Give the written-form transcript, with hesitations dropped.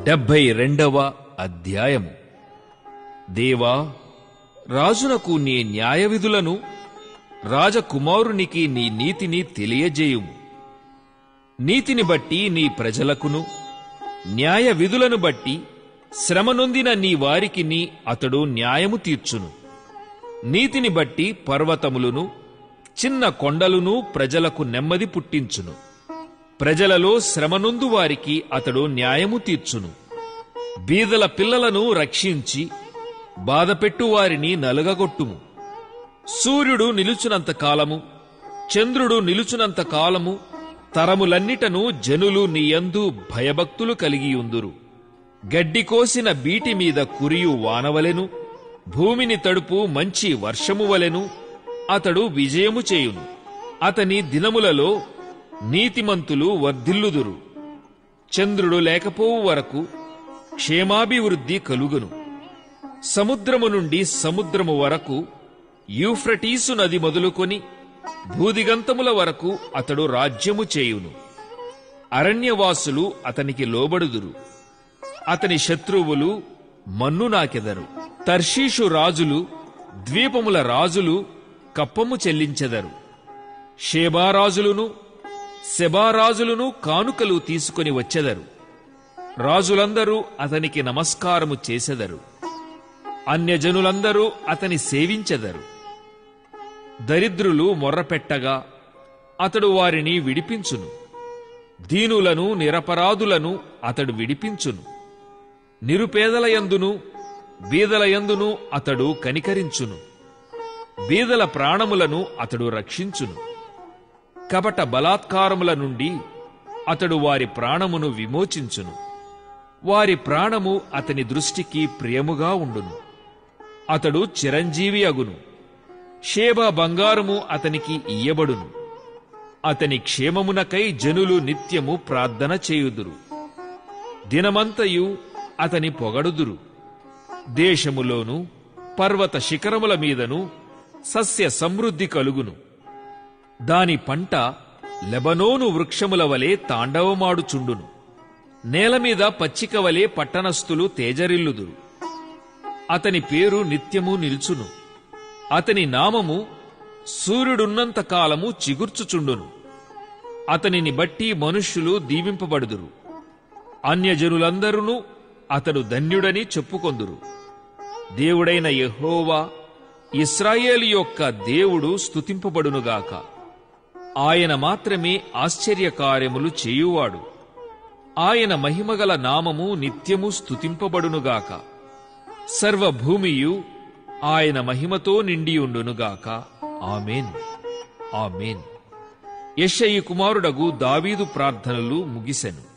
72వ అధ్యాయము. దేవా, రాజునకు నీ న్యాయవిధులను, రాజకుమారునికి నీ నీతిని తెలియజేయుము. నీతిని బట్టి నీ ప్రజలకును, న్యాయ విధులను బట్టి శ్రమనొందిన నీ వారికి అతడు న్యాయము తీర్చును. నీతిని బట్టి పర్వతములను, చిన్న కొండలును ప్రజలకు నెమ్మది పుట్టించును. ప్రజలలో శ్రమనొందు వారికి అతడు న్యాయము తీర్చును. బీదల పిల్లలను రక్షించి బాధపెట్టు వారిని నలుగగొట్టుము. సూర్యుడు నిలుచునంత కాలము, చంద్రుడు నిలుచునంత కాలము తరములన్నిటను జనులు నీయందు భయభక్తులు కలిగియుందురు. గడ్డి కోసిన బీటి మీద కురియు వానవలెను, భూమిని తడుపు మంచి వర్షము వలెను అతడు విజయము చేయును. అతని దినములలో నీతిమంతులు వర్ధిల్లుదురు. చంద్రుడు లేకపోవు వరకు క్షేమాభివృద్ధి కలుగును. సముద్రము నుండి సముద్రము వరకు, యూఫ్రటీసు నది మొదలుకొని భూదిగంతముల వరకు అతడు రాజ్యము చేయును. అరణ్యవాసులు అతనికి లోబడుదురు. అతని శత్రువులు మన్ను నాకెదరు. తర్షీషు రాజులు, ద్వీపముల రాజులు కప్పము చెల్లించెదరు. షేబారాజులును సెబారాజులను కానుకలు తీసుకొని వచ్చెదరు. రాజులందరూ అతనికి నమస్కారము చేసెదరు. అన్యజనులందరూ అతని సేవించెదరు. దరిద్రులు మొర్రపెట్టగా అతడు వారిని విడిపించును. దీనులను నిరపరాధులను అతడు విడిపించును. నిరుపేదలయందును బీదలయందును అతడు కనికరించును. బీదల ప్రాణములను అతడు రక్షించును. కపట బలాత్కారముల నుండి అతడు వారి ప్రాణమును విమోచించును. వారి ప్రాణము అతని దృష్టికి ప్రియముగా ఉండును. అతడు చిరంజీవి అగును. షేబా బంగారము అతనికి ఇయ్యబడును. అతని క్షేమమునకై జనులు నిత్యము ప్రార్థన చేయుదురు. దినమంతయు అతని పొగడుదురు. దేశములోను పర్వత శిఖరముల మీదను సస్య సమృద్ధి కలుగును. దాని పంట లెబనోను వృక్షముల వలె తాండవమాడుచుండును. నేలమీద పచ్చిక వలె పట్టణస్థులు తేజరిల్లుదురు. అతని పేరు నిత్యము నిల్చును. అతని నామము సూర్యుడున్నంత కాలము చిగుర్చుచుండును. అతనిని బట్టి మనుష్యులు దీవింపబడుదురు. అన్యజనులందరూ అతడు ధన్యుడని చెప్పుకొందురు. దేవుడైన యెహోవా, ఇశ్రాయేలు యొక్క దేవుడు స్తుతింపబడునుగాక. ఆయన మాత్రమే ఆశ్చర్యకార్యములు చేయువాడు. ఆయన మహిమగల నామము నిత్యము స్తుతింపబడునుగాక. సర్వభూమియు ఆయన మహిమతో నిండియుండునుగాక. ఆమేన్, ఆమేన్. యెషయి కుమారుడగు దావీదు ప్రార్థనలు ముగిసెను.